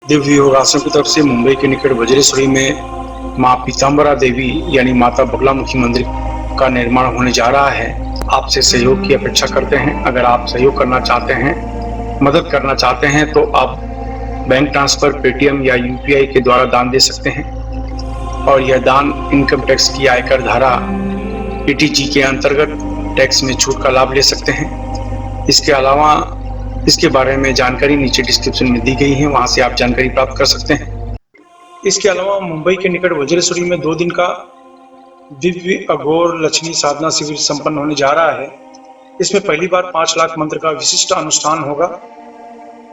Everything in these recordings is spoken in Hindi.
दिव्य योगासन की तरफ से मुंबई के निकट वज्रेश्वरी में मां पीताम्बरा देवी यानी माता बगलामुखी मंदिर का निर्माण होने जा रहा है। आपसे सहयोग की अपेक्षा करते हैं। अगर आप सहयोग करना चाहते हैं, मदद करना चाहते हैं तो आप बैंक ट्रांसफर, पेटीएम या यूपीआई के द्वारा दान दे सकते हैं और यह दान इनकम टैक्स की आयकर धारा ईटीजी के अंतर्गत टैक्स में छूट का लाभ ले सकते हैं। इसके अलावा इसके बारे में जानकारी नीचे डिस्क्रिप्शन में दी गई है, वहां से आप जानकारी प्राप्त कर सकते हैं। इसके अलावा मुंबई के निकट वज्रेश्वरी में 2 दिन का दिव्य अघोर लक्ष्मी साधना शिविर संपन्न होने जा रहा है। इसमें पहली बार 5 लाख मंत्र का विशिष्ट अनुष्ठान होगा।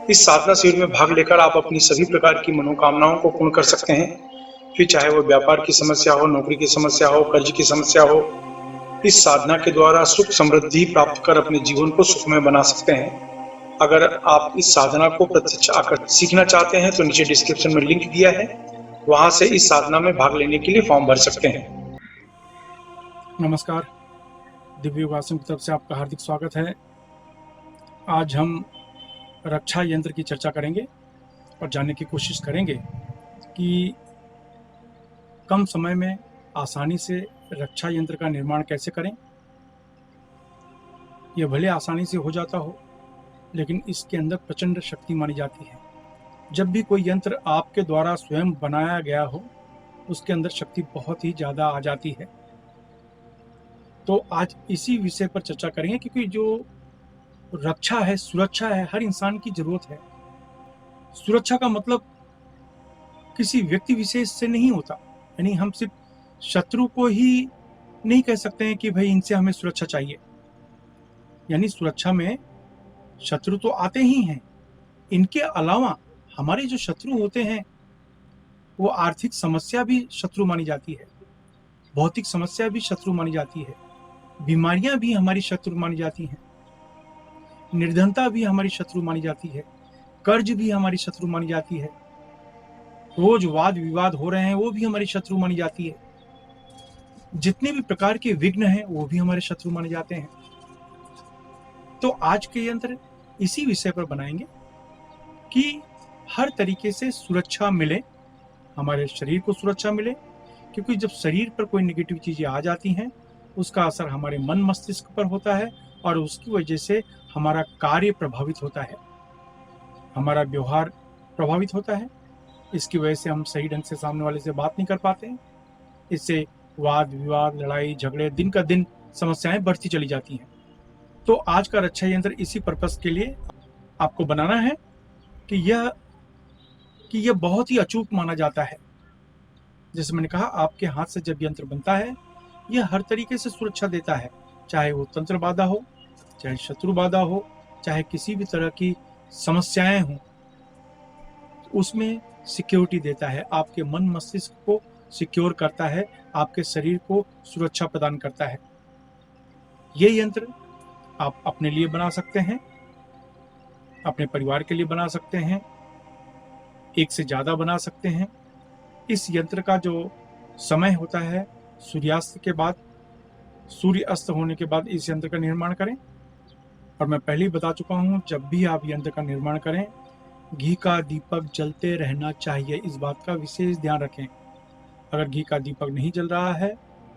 इस साधना शिविर में भाग लेकर आप अपनी सभी प्रकार की मनोकामनाओं को पूर्ण कर सकते हैं, फिर चाहे वो व्यापार की समस्या हो, नौकरी की समस्या हो, कर्ज की समस्या हो। इस साधना के द्वारा सुख समृद्धि प्राप्त कर अपने जीवन को सुखमय बना सकते हैं। अगर आप इस साधना को प्रत्यक्ष आकर सीखना चाहते हैं तो नीचे डिस्क्रिप्शन में लिंक दिया है, वहां से इस साधना में भाग लेने के लिए फॉर्म भर सकते हैं। नमस्कार, दिव्य योगासन की तरफ से आपका हार्दिक स्वागत है। आज हम रक्षा यंत्र की चर्चा करेंगे और जानने की कोशिश करेंगे कि कम समय में आसानी से रक्षा यंत्र का निर्माण कैसे करें। यह भले आसानी से हो जाता हो, लेकिन इसके अंदर प्रचंड शक्ति मानी जाती है। जब भी कोई यंत्र आपके द्वारा स्वयं बनाया गया हो, उसके अंदर शक्ति बहुत ही ज़्यादा आ जाती है। तो आज इसी विषय पर चर्चा करेंगे, क्योंकि जो रक्षा है, सुरक्षा है, हर इंसान की जरूरत है। सुरक्षा का मतलब किसी व्यक्ति विशेष से नहीं होता, यानी हम सिर्फ शत्रु को ही नहीं कह सकते हैं कि भाई इनसे हमें सुरक्षा चाहिए। यानी सुरक्षा में शत्रु तो आते ही हैं, इनके अलावा हमारे जो शत्रु होते हैं वो आर्थिक समस्या भी शत्रु मानी जाती है, भौतिक समस्या भी शत्रु मानी जाती है, बीमारियां भी हमारी शत्रु मानी जाती हैं, निर्धनता भी हमारी शत्रु मानी जाती है, कर्ज भी हमारी शत्रु मानी जाती है, रोज वाद विवाद हो रहे हैं वो भी हमारी शत्रु मानी जाती है, जितने भी प्रकार के विघ्न हैं वो भी हमारे शत्रु माने जाते हैं। तो आज के यंत्र इसी विषय पर बनाएंगे कि हर तरीके से सुरक्षा मिले, हमारे शरीर को सुरक्षा मिले, क्योंकि जब शरीर पर कोई नेगेटिव चीजें आ जाती हैं उसका असर हमारे मन मस्तिष्क पर होता है और उसकी वजह से हमारा कार्य प्रभावित होता है, हमारा व्यवहार प्रभावित होता है। इसकी वजह से हम सही ढंग से सामने वाले से बात नहीं कर पाते हैं। इससे वाद विवाद, लड़ाई झगड़े, दिन का दिन समस्याएं बढ़ती चली जाती हैं। तो आज का रक्षा यंत्र इसी पर्पस के लिए आपको बनाना है कि यह बहुत ही अचूक माना जाता है। जैसे मैंने कहा, आपके हाथ से जब यंत्र बनता है यह हर तरीके से सुरक्षा देता है, चाहे वो तंत्र बाधा हो, चाहे शत्रु बाधा हो, चाहे किसी भी तरह की समस्याएं हों, उसमें सिक्योरिटी देता है, आपके मन मस्तिष्क को सिक्योर करता है, आपके शरीर को सुरक्षा प्रदान करता है। ये यंत्र आप अपने लिए बना सकते हैं, अपने परिवार के लिए बना सकते हैं, एक से ज्यादा बना सकते हैं। इस यंत्र का जो समय होता है, सूर्यास्त के बाद, सूर्य अस्त होने के बाद इस यंत्र का निर्माण करें। और मैं पहले ही बता चुका हूं, जब भी आप यंत्र का निर्माण करें घी का दीपक जलते रहना चाहिए, इस बात का विशेष ध्यान रखें। अगर घी का दीपक नहीं जल रहा है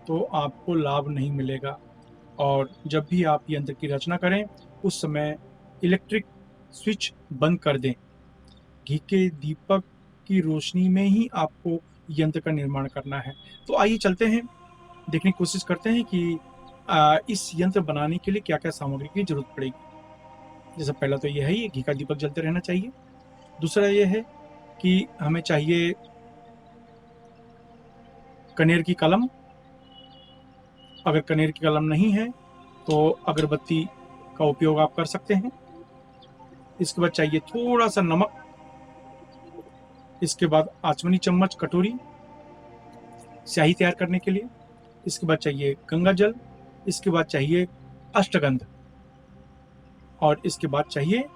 तो आपको लाभ नहीं मिलेगा। और जब भी आप यंत्र की रचना करें उस समय इलेक्ट्रिक स्विच बंद कर दें। घी के दीपक की रोशनी में ही आपको यंत्र का निर्माण करना है। तो आइए चलते हैं, देखने की कोशिश करते हैं कि इस यंत्र बनाने के लिए क्या क्या सामग्री की जरूरत पड़ेगी। जैसे पहला तो यह है, ये घी का दीपक जलते रहना चाहिए। दूसरा यह है कि हमें चाहिए कनेर की कलम। अगर कनेर की कलम नहीं है तो अगरबत्ती का उपयोग आप कर सकते हैं। इसके बाद चाहिए थोड़ा सा नमक। इसके बाद आचमनी चम्मच, कटोरी स्याही तैयार करने के लिए। इसके बाद चाहिए गंगा जल। इसके बाद चाहिए अष्टगंध और इसके बाद चाहिए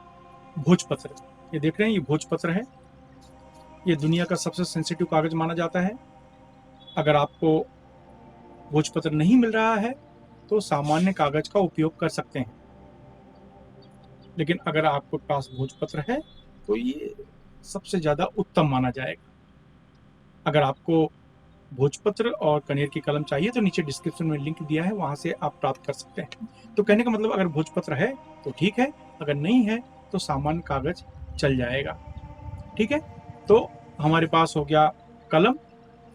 भोजपत्र। ये देख रहे हैं, ये भोजपत्र है। ये दुनिया का सबसे सेंसिटिव कागज माना जाता है। अगर आपको भोजपत्र नहीं मिल रहा है तो सामान्य कागज का उपयोग कर सकते हैं, लेकिन अगर आपके पास भोजपत्र है तो ये सबसे ज़्यादा उत्तम माना जाएगा। अगर आपको भोजपत्र और कनेर की कलम चाहिए तो नीचे डिस्क्रिप्शन में लिंक दिया है, वहाँ से आप प्राप्त कर सकते हैं। तो कहने का मतलब अगर भोजपत्र है तो ठीक है, अगर नहीं है तो सामान्य कागज चल जाएगा। ठीक है, तो हमारे पास हो गया कलम,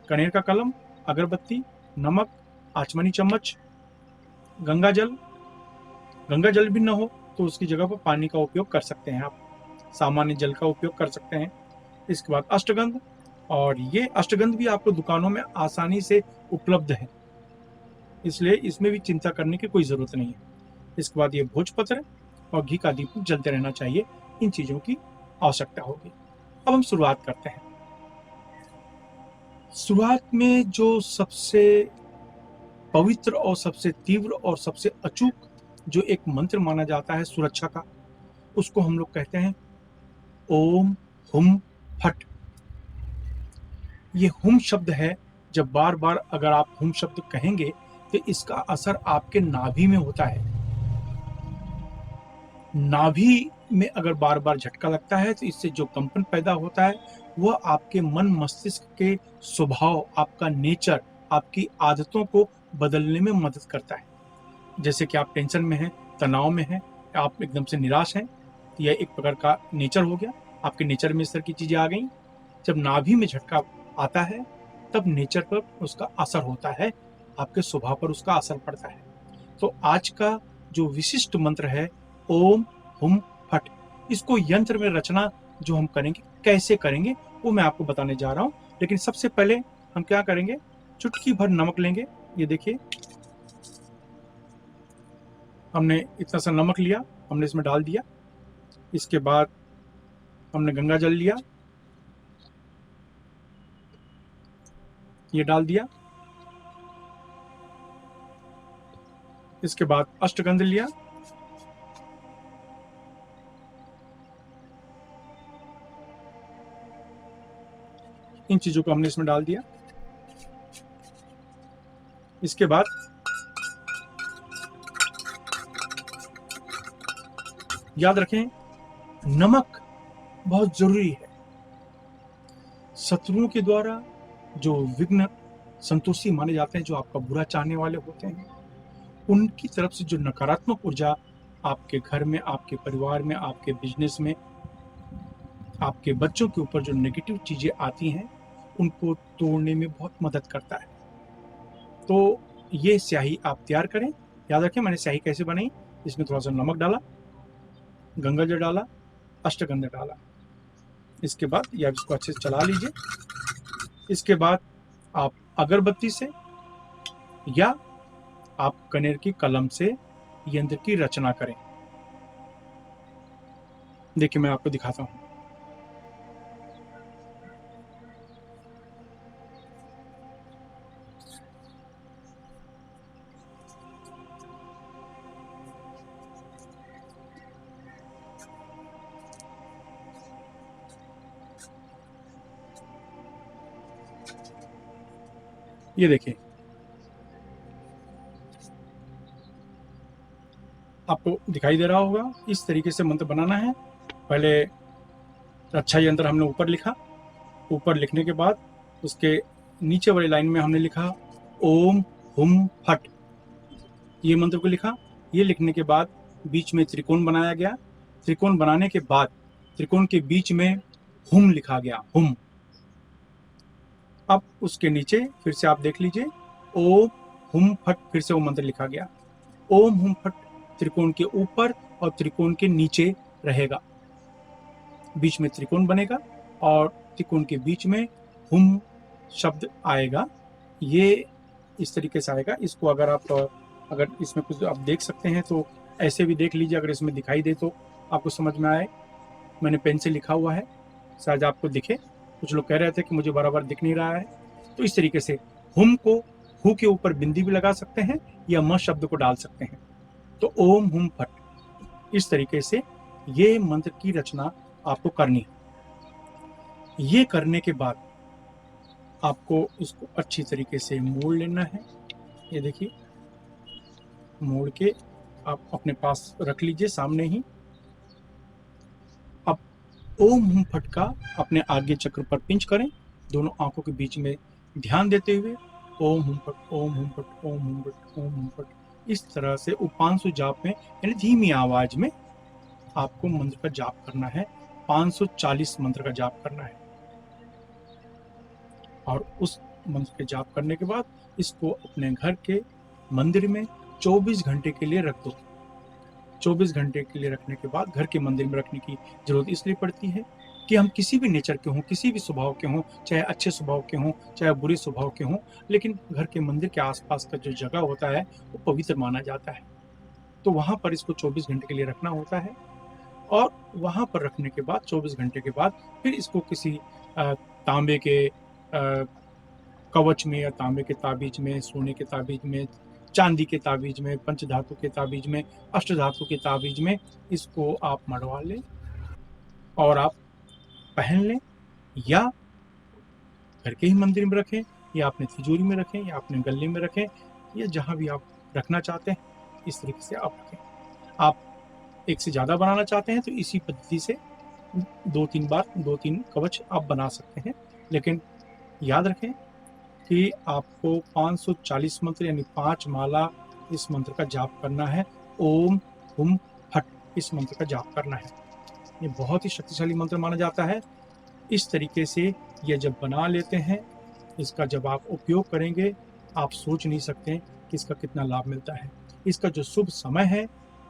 कनेर का कलम, अगरबत्ती, नमक, आचमनी चम्मच, गंगा जल। गंगा जल भी ना हो तो उसकी जगह पर पानी का उपयोग कर सकते हैं आप, सामान्य जल का उपयोग कर सकते हैं। इसके बाद अष्टगंध, और ये अष्टगंध भी आपको दुकानों में आसानी से उपलब्ध है, इसलिए इसमें भी चिंता करने की कोई ज़रूरत नहीं है। इसके बाद ये भोजपत्र और घी का दीपक जलते रहना चाहिए, इन चीज़ों की आवश्यकता होगी। अब हम शुरुआत करते हैं। शुरुआत में जो सबसे पवित्र और सबसे तीव्र और सबसे अचूक जो एक मंत्र माना जाता है सुरक्षा का, उसको हम लोग कहते हैं ओम हुम फट। ये हुम शब्द है, जब बार बार अगर आप हुम शब्द कहेंगे तो इसका असर आपके नाभि में होता है। नाभि में अगर बार बार झटका लगता है तो इससे जो कंपन पैदा होता है वह आपके मन मस्तिष्क के स्वभाव, आपका नेचर, आपकी आदतों को बदलने में मदद करता है। जैसे कि आप टेंशन में हैं, तनाव में हैं, आप एकदम से निराश हैं, तो यह एक प्रकार का नेचर हो गया, आपके नेचर में इस तरह की चीज़ें आ गई। जब नाभि में झटका आता है तब नेचर पर उसका असर होता है, आपके स्वभाव पर उसका असर पड़ता है। तो आज का जो विशिष्ट मंत्र है ओम हुम फट, इसको यंत्र में रचना जो हम करेंगे, कैसे करेंगे वो मैं आपको बताने जा रहा हूँ। लेकिन सबसे पहले हम क्या करेंगे, चुटकी भर नमक लेंगे। ये देखिए, हमने इतना सा नमक लिया, हमने इसमें डाल दिया। इसके बाद हमने गंगा जल लिया, ये डाल दिया। इसके बाद अष्टगंध लिया, इन चीजों को हमने इसमें डाल दिया। इसके बाद याद रखें, नमक बहुत जरूरी है। शत्रुओं के द्वारा जो विघ्न संतोषी माने जाते हैं, जो आपका बुरा चाहने वाले होते हैं, उनकी तरफ से जो नकारात्मक ऊर्जा आपके घर में, आपके परिवार में, आपके बिजनेस में, आपके बच्चों के ऊपर जो नेगेटिव चीजें आती हैं, उनको तोड़ने में बहुत मदद करता है। तो ये स्याही आप तैयार करें। याद रखें, मैंने स्याही कैसे बनाई, इसमें थोड़ा सा नमक डाला, गंगा जल डाला, अष्टगंध डाला। इसके बाद ये आप इसको अच्छे से चला लीजिए। इसके बाद आप अगरबत्ती से या आप कनेर की कलम से यंत्र की रचना करें। देखिए, मैं आपको दिखाता हूं। ये देखिए, आपको दिखाई दे रहा होगा, इस तरीके से मंत्र बनाना है। पहले रक्षा यंत्र हमने ऊपर लिखा, ऊपर लिखने के बाद उसके नीचे वाली लाइन में हमने लिखा ओम हुम फट, ये मंत्र को लिखा। ये लिखने के बाद बीच में त्रिकोण बनाया गया, त्रिकोण बनाने के बाद त्रिकोण के बीच में हुम लिखा गया, हुम। अब उसके नीचे फिर से आप देख लीजिए, ओम हुम फट, फिर से वो मंत्र लिखा गया। ओम हुम फट त्रिकोण के ऊपर और त्रिकोण के नीचे रहेगा, बीच में त्रिकोण बनेगा और त्रिकोण के बीच में हुम शब्द आएगा। ये इस तरीके से आएगा। इसको अगर इसमें कुछ आप देख सकते हैं तो ऐसे भी देख लीजिए, अगर इसमें दिखाई दे तो आपको समझ में आए। मैंने पेन से लिखा हुआ है, शायद आपको दिखे। कुछ लोग कह रहे थे कि मुझे बराबर दिख नहीं रहा है। तो इस तरीके से हुम को हु के ऊपर बिंदी भी लगा सकते हैं या म शब्द को डाल सकते हैं। तो ओम हुम फट, इस तरीके से ये मंत्र की रचना आपको करनी है। ये करने के बाद आपको इसको अच्छी तरीके से मोड़ लेना है। ये देखिए, मोड़ के आप अपने पास रख लीजिए सामने ही। अब ओम हुम फट का अपने आगे चक्र पर पिंच करें, दोनों आंखों के बीच में ध्यान देते हुए ओम हुम फट ओम हुम फट ओम हुम फट ओम हुम फट, इस तरह से उपांशु जाप में यानी धीमी आवाज में आपको मंत्र का जाप करना है। 540 मंत्र का जाप करना है और उस मंत्र के जाप करने के बाद इसको अपने घर के मंदिर में 24 घंटे के लिए रख दो। 24 घंटे के लिए रखने के बाद घर के मंदिर में रखने की जरूरत इसलिए पड़ती है कि हम किसी भी नेचर के हों, किसी भी स्वभाव के हों, चाहे अच्छे स्वभाव के हों, चाहे बुरे स्वभाव के हों, लेकिन घर के मंदिर के आसपास का जो जगह होता है वो पवित्र माना जाता है। तो वहां पर इसको 24 घंटे के लिए रखना होता है और वहां पर रखने के बाद 24 घंटे के बाद फिर इसको किसी तांबे के कवच में या तांबे के ताबीज में, सोने के ताबीज में, चांदी के ताबीज में, पंचधातु के ताबीज में, अष्टधातु के ताबीज में इसको आप मढ़वा लें और आप पहन लें, या घर के ही मंदिर में रखें, या अपने तिजोरी में रखें, या अपने गले में रखें, या जहां भी आप रखना चाहते हैं इस तरीके से आप रखें। आप एक से ज़्यादा बनाना चाहते हैं तो इसी पद्धति से 2-3 बार 2-3 कवच आप बना सकते हैं, लेकिन याद रखें कि आपको 540 मंत्र यानी 5 माला इस मंत्र का जाप करना है। ओम हुम फट इस मंत्र का जाप करना है। ये बहुत ही शक्तिशाली मंत्र माना जाता है। इस तरीके से ये जब बना लेते हैं, इसका जब आप उपयोग करेंगे, आप सोच नहीं सकते कि इसका कितना लाभ मिलता है। इसका जो शुभ समय है,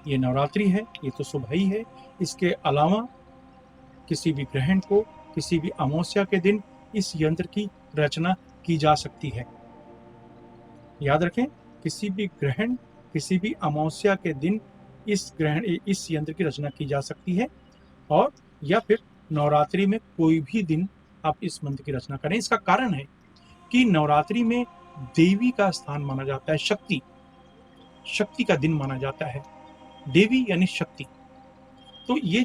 ये नवरात्रि है, ये तो शुभ ही है। इसके अलावा किसी भी ग्रहण को, किसी भी अमावस्या के दिन इस यंत्र की रचना की जा सकती है। याद रखें, किसी भी ग्रहण, किसी भी अमावस्या के दिन इस यंत्र की रचना की जा सकती है, और या फिर नवरात्रि में कोई भी दिन आप इस मंत्र की रचना करें। इसका कारण है कि नवरात्रि में देवी का स्थान माना जाता है, शक्ति का दिन माना जाता है। देवी यानी शक्ति। तो ये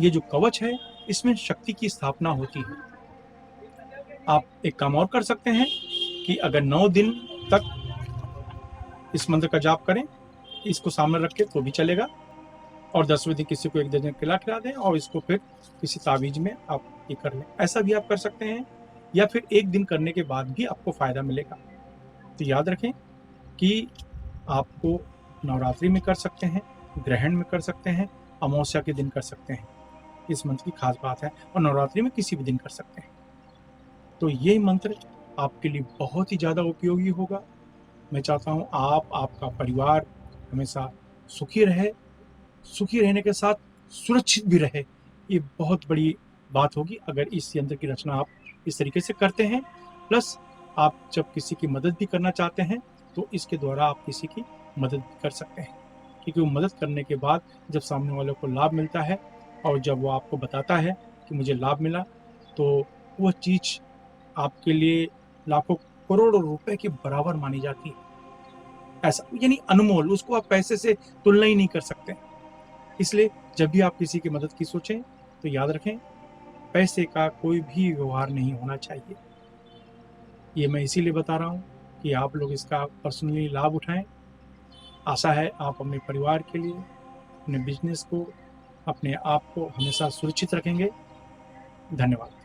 जो कवच है, इसमें शक्ति की स्थापना होती है। आप एक काम और कर सकते हैं कि अगर 9 दिन तक इस मंत्र का जाप करें, इसको सामने रख के तो भी चलेगा, और 10वें दिन किसी को एक दर्जन केला खिला दें और इसको फिर किसी ताबीज में आप ये कर लें। ऐसा भी आप कर सकते हैं, या फिर एक दिन करने के बाद भी आपको फायदा मिलेगा। तो याद रखें कि आपको नवरात्रि में कर सकते हैं, ग्रहण में कर सकते हैं, अमावस्या के दिन कर सकते हैं। इस मंत्र की खास बात है, और नवरात्रि में किसी भी दिन कर सकते हैं। तो ये मंत्र आपके लिए बहुत ही ज़्यादा उपयोगी होगा। मैं चाहता हूँ आपका परिवार हमेशा सुखी रहे, सुखी रहने के साथ सुरक्षित भी रहे। ये बहुत बड़ी बात होगी अगर इस यंत्र की रचना आप इस तरीके से करते हैं। प्लस आप जब किसी की मदद भी करना चाहते हैं तो इसके द्वारा आप किसी की मदद भी कर सकते हैं, क्योंकि वो मदद करने के बाद जब सामने वालों को लाभ मिलता है और जब वो आपको बताता है कि मुझे लाभ मिला, तो वह चीज़ आपके लिए लाखों करोड़ों रुपए के बराबर मानी जाती है। ऐसा यानी अनमोल, उसको आप पैसे से तुलना ही नहीं कर सकते। इसलिए जब भी आप किसी की मदद की सोचें तो याद रखें, पैसे का कोई भी व्यवहार नहीं होना चाहिए। ये मैं इसीलिए बता रहा हूँ कि आप लोग इसका पर्सनली लाभ उठाएं। आशा है आप अपने परिवार के लिए, अपने बिजनेस को, अपने आप को हमेशा सुरक्षित रखेंगे। धन्यवाद।